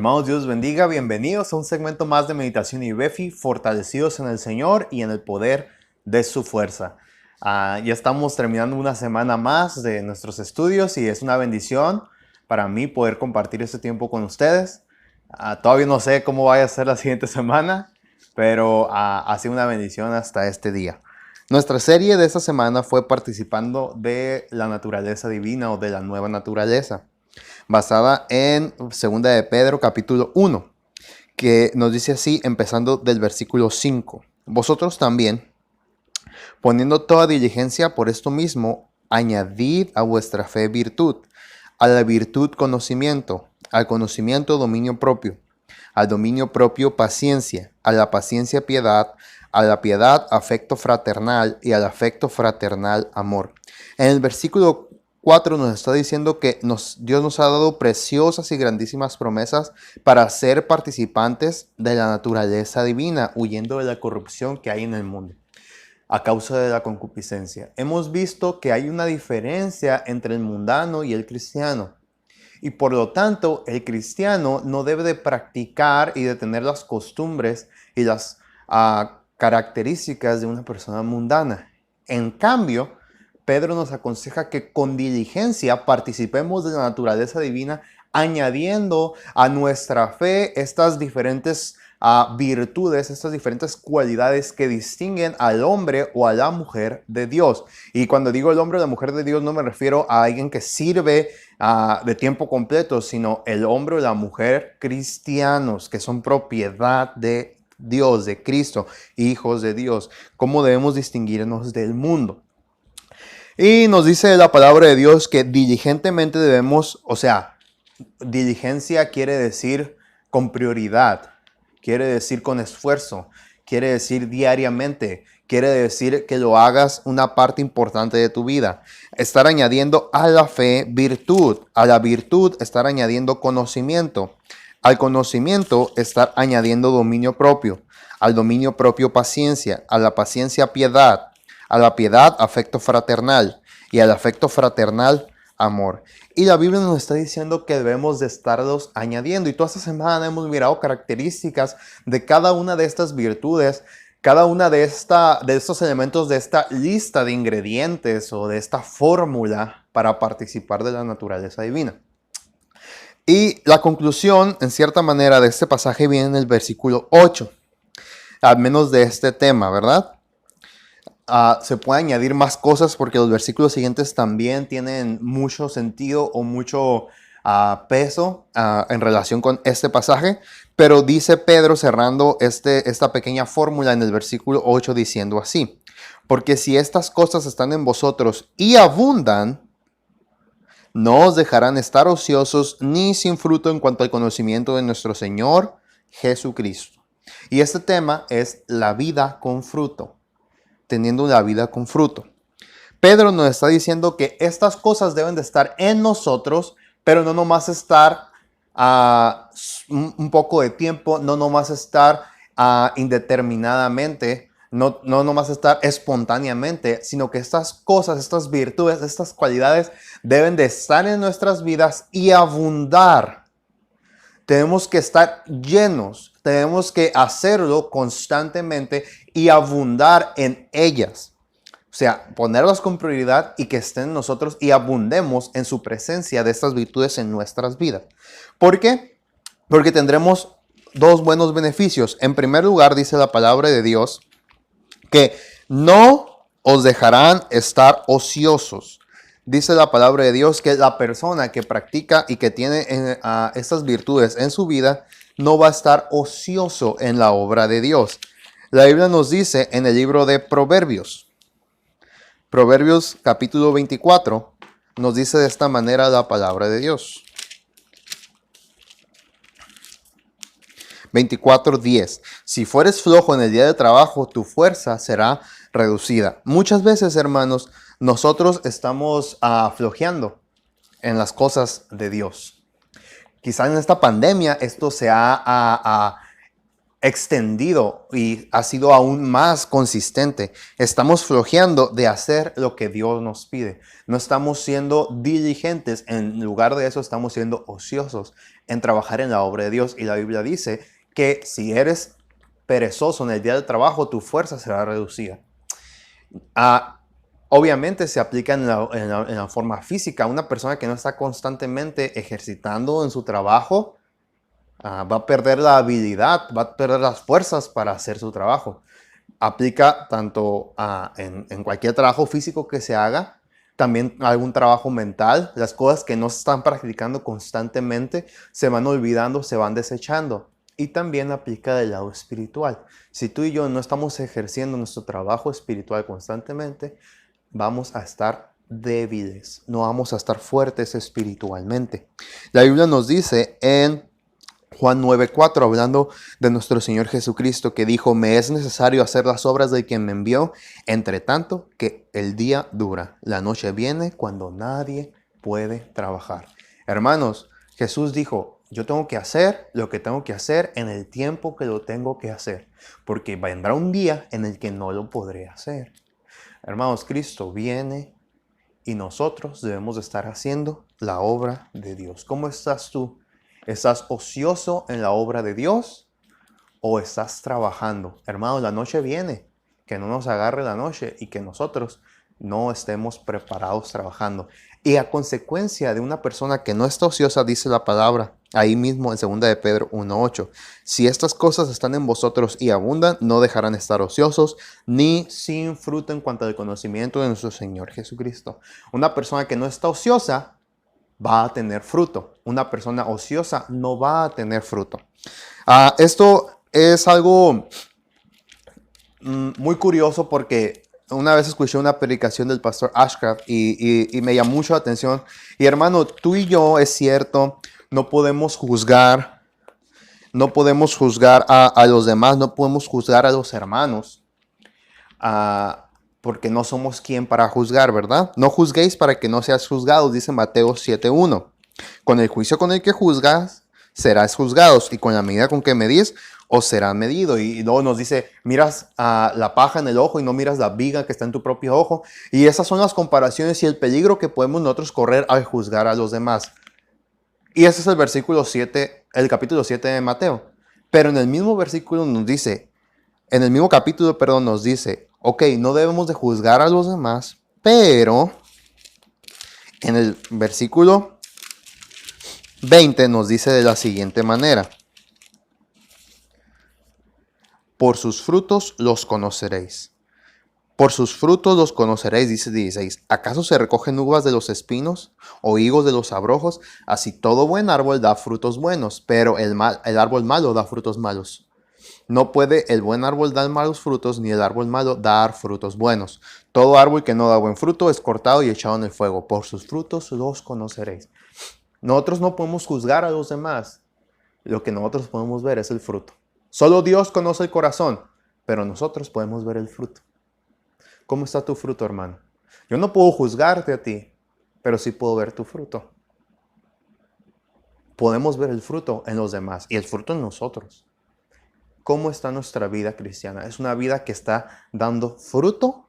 Hermanos, Dios bendiga, bienvenidos a un segmento más de Meditación y Befi, fortalecidos en el Señor y en el poder de su fuerza. Ya estamos terminando una semana más de nuestros estudios y es una bendición para mí poder compartir este tiempo con ustedes. Todavía no sé cómo vaya a ser la siguiente semana, pero ha sido una bendición hasta este día. Nuestra serie de esta semana fue participando de la naturaleza divina o de la nueva naturaleza, basada en 2 de Pedro capítulo 1, que nos dice así, empezando del versículo 5. Vosotros también, poniendo toda diligencia por esto mismo, añadid a vuestra fe virtud, a la virtud conocimiento, al conocimiento dominio propio, al dominio propio paciencia, a la paciencia piedad, a la piedad afecto fraternal y al afecto fraternal amor. En el versículo 4 nos está diciendo que Dios nos ha dado preciosas y grandísimas promesas para ser participantes de la naturaleza divina, huyendo de la corrupción que hay en el mundo a causa de la concupiscencia. Hemos visto que hay una diferencia entre el mundano y el cristiano. Y por lo tanto, el cristiano no debe de practicar y de tener las costumbres y las características de una persona mundana. En cambio, Pedro nos aconseja que con diligencia participemos de la naturaleza divina, añadiendo a nuestra fe estas diferentes virtudes, estas diferentes cualidades que distinguen al hombre o a la mujer de Dios. Y cuando digo el hombre o la mujer de Dios, no me refiero a alguien que sirve de tiempo completo, sino el hombre o la mujer cristianos, que son propiedad de Dios, de Cristo, hijos de Dios. ¿Cómo debemos distinguirnos del mundo? Y nos dice la palabra de Dios que diligentemente debemos, diligencia quiere decir con prioridad, quiere decir con esfuerzo, quiere decir diariamente, quiere decir que lo hagas una parte importante de tu vida. Estar añadiendo a la fe virtud, a la virtud estar añadiendo conocimiento, al conocimiento estar añadiendo dominio propio, al dominio propio paciencia, a la paciencia piedad, a la piedad afecto fraternal y al afecto fraternal amor. Y la Biblia nos está diciendo que debemos de estarlos añadiendo. Y toda esta semana hemos mirado características de cada una de estas virtudes, cada una de estos elementos de esta lista de ingredientes o de esta fórmula para participar de la naturaleza divina. Y la conclusión, en cierta manera, de este pasaje viene en el versículo 8, al menos de este tema, ¿verdad? Se puede añadir más cosas porque los versículos siguientes también tienen mucho sentido o mucho peso en relación con este pasaje, pero dice Pedro cerrando esta pequeña fórmula en el versículo 8 diciendo así: porque si estas cosas están en vosotros y abundan, no os dejarán estar ociosos ni sin fruto en cuanto al conocimiento de nuestro Señor Jesucristo. Y este tema es la vida con fruto. Teniendo una vida con fruto. Pedro nos está diciendo que estas cosas deben de estar en nosotros, pero no nomás estar un poco de tiempo, no nomás estar indeterminadamente, no nomás estar espontáneamente, sino que estas cosas, estas virtudes, estas cualidades deben de estar en nuestras vidas y abundar. Tenemos que estar llenos, tenemos que hacerlo constantemente y abundar en ellas. O sea, ponerlas con prioridad y que estén en nosotros y abundemos en su presencia de estas virtudes en nuestras vidas. ¿Por qué? Porque tendremos dos buenos beneficios. En primer lugar, dice la palabra de Dios que no os dejarán estar ociosos. Dice la palabra de Dios que la persona que practica y que tiene estas virtudes en su vida no va a estar ocioso en la obra de Dios. La Biblia nos dice en el libro de Proverbios, Proverbios capítulo 24, nos dice de esta manera la palabra de Dios. 24:10. Si fueres flojo en el día de trabajo, tu fuerza será reducida. Muchas veces, hermanos, nosotros estamos flojeando en las cosas de Dios. Quizá en esta pandemia esto se ha extendido y ha sido aún más consistente. Estamos flojeando de hacer lo que Dios nos pide. No estamos siendo diligentes, en lugar de eso estamos siendo ociosos en trabajar en la obra de Dios. Y la Biblia dice que si eres perezoso en el día del trabajo, tu fuerza será reducida. Obviamente se aplica en la forma física. Una persona que no está constantemente ejercitando en su trabajo, va a perder la habilidad, va a perder las fuerzas para hacer su trabajo. Aplica tanto en cualquier trabajo físico que se haga, también algún trabajo mental. Las cosas que no se están practicando constantemente se van olvidando, se van desechando. Y también aplica del lado espiritual. Si tú y yo no estamos ejerciendo nuestro trabajo espiritual constantemente, vamos a estar débiles, no vamos a estar fuertes espiritualmente. La Biblia nos dice en Juan 9:4, hablando de nuestro Señor Jesucristo, que dijo: me es necesario hacer las obras de quien me envió, entre tanto que el día dura. La noche viene cuando nadie puede trabajar. Hermanos, Jesús dijo: yo tengo que hacer lo que tengo que hacer en el tiempo que lo tengo que hacer, porque vendrá un día en el que no lo podré hacer. Hermanos, Cristo viene y nosotros debemos de estar haciendo la obra de Dios. ¿Cómo estás tú? ¿Estás ocioso en la obra de Dios o estás trabajando? Hermanos, la noche viene. Que no nos agarre la noche y que nosotros no estemos preparados trabajando. Y a consecuencia de una persona que no está ociosa, dice la palabra ahí mismo en 2 de Pedro 1:8. Si estas cosas están en vosotros y abundan, no dejarán estar ociosos ni sin fruto en cuanto al conocimiento de nuestro Señor Jesucristo. Una persona que no está ociosa va a tener fruto. Una persona ociosa no va a tener fruto. Esto es algo muy curioso porque una vez escuché una predicación del pastor Ashcraft y me llamó mucho la atención. Y hermano, tú y yo, es cierto, no podemos juzgar a los demás, no podemos juzgar a los hermanos, porque no somos quien para juzgar, ¿verdad? No juzguéis para que no seas juzgados, dice Mateo 7:1. Con el juicio con el que juzgas, serás juzgados, y con la medida con que medís, os será medido. Y luego nos dice: miras la paja en el ojo y no miras la viga que está en tu propio ojo. Y esas son las comparaciones y el peligro que podemos nosotros correr al juzgar a los demás. Y ese es el versículo 7, el capítulo 7 de Mateo. Pero en el mismo versículo nos dice, en el mismo capítulo, perdón, nos dice: ok, no debemos de juzgar a los demás, pero en el versículo 20 nos dice de la siguiente manera: por sus frutos los conoceréis. Por sus frutos los conoceréis, dice 16. ¿Acaso se recogen uvas de los espinos o higos de los abrojos? Así todo buen árbol da frutos buenos, pero el árbol malo da frutos malos. No puede el buen árbol dar malos frutos, ni el árbol malo dar frutos buenos. Todo árbol que no da buen fruto es cortado y echado en el fuego. Por sus frutos los conoceréis. Nosotros no podemos juzgar a los demás. Lo que nosotros podemos ver es el fruto. Solo Dios conoce el corazón, pero nosotros podemos ver el fruto. ¿Cómo está tu fruto, hermano? Yo no puedo juzgarte a ti, pero sí puedo ver tu fruto. Podemos ver el fruto en los demás y el fruto en nosotros. ¿Cómo está nuestra vida cristiana? ¿Es una vida que está dando fruto?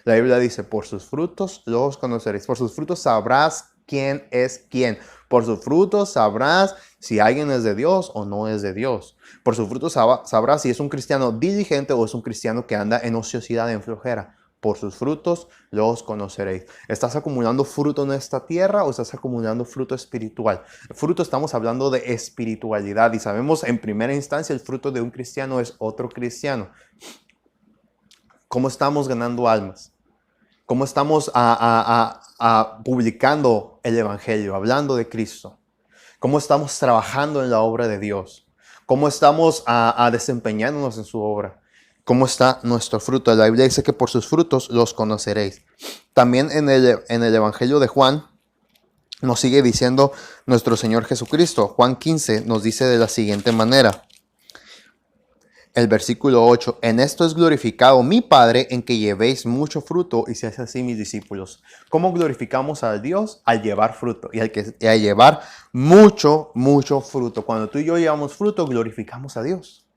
La Biblia dice: por sus frutos los conoceréis. Por sus frutos sabrás quién es quién. Por sus frutos sabrás si alguien es de Dios o no es de Dios. Por sus frutos sabrás si es un cristiano diligente o es un cristiano que anda en ociosidad, en flojera. Por sus frutos los conoceréis. ¿Estás acumulando fruto en esta tierra o estás acumulando fruto espiritual? El fruto, estamos hablando de espiritualidad y sabemos en primera instancia el fruto de un cristiano es otro cristiano. ¿Cómo estamos ganando almas? ¿Cómo estamos publicando el Evangelio, hablando de Cristo? ¿Cómo estamos trabajando en la obra de Dios? ¿Cómo estamos desempeñándonos en su obra? ¿Cómo está nuestro fruto? La Biblia dice que por sus frutos los conoceréis. También en el Evangelio de Juan nos sigue diciendo nuestro Señor Jesucristo. Juan 15 nos dice de la siguiente manera. El versículo 8: en esto es glorificado mi Padre, en que llevéis mucho fruto y seáis así mis discípulos. ¿Cómo glorificamos a Dios? Al llevar fruto y al llevar mucho fruto. Cuando tú y yo llevamos fruto, glorificamos a Dios.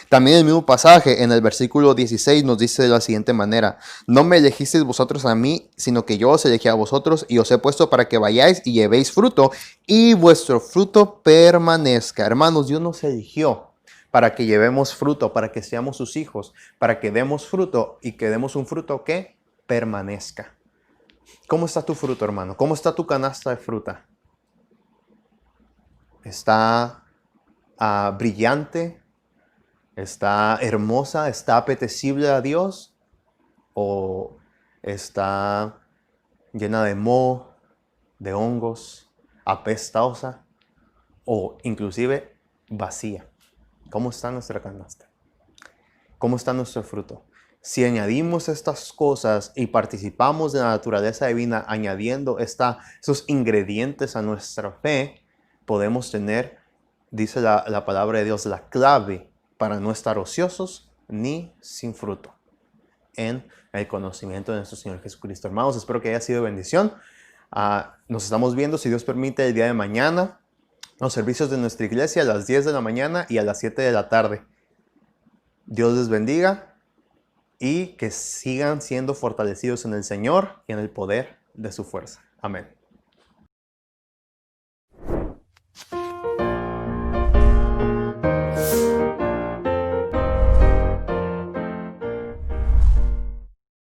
También el mismo pasaje en el versículo 16 nos dice de la siguiente manera: no me elegisteis vosotros a mí, sino que yo os elegí a vosotros y os he puesto para que vayáis y llevéis fruto y vuestro fruto permanezca. Hermanos, Dios nos eligió para que llevemos fruto, para que seamos sus hijos, para que demos fruto y que demos un fruto que permanezca. ¿Cómo está tu fruto, hermano? ¿Cómo está tu canasta de fruta? ¿Está brillante? ¿Está hermosa? ¿Está apetecible a Dios? ¿O está llena de moho, de hongos, apestosa o inclusive vacía? ¿Cómo está nuestra canasta? ¿Cómo está nuestro fruto? Si añadimos estas cosas y participamos de la naturaleza divina, añadiendo esos ingredientes a nuestra fe, podemos tener, dice la palabra de Dios, la clave para no estar ociosos ni sin fruto en el conocimiento de nuestro Señor Jesucristo. Hermanos, espero que haya sido de bendición. Nos estamos viendo, si Dios permite, el día de mañana, los servicios de nuestra iglesia a las 10 de la mañana y a las 7 de la tarde. Dios les bendiga y que sigan siendo fortalecidos en el Señor y en el poder de su fuerza. Amén.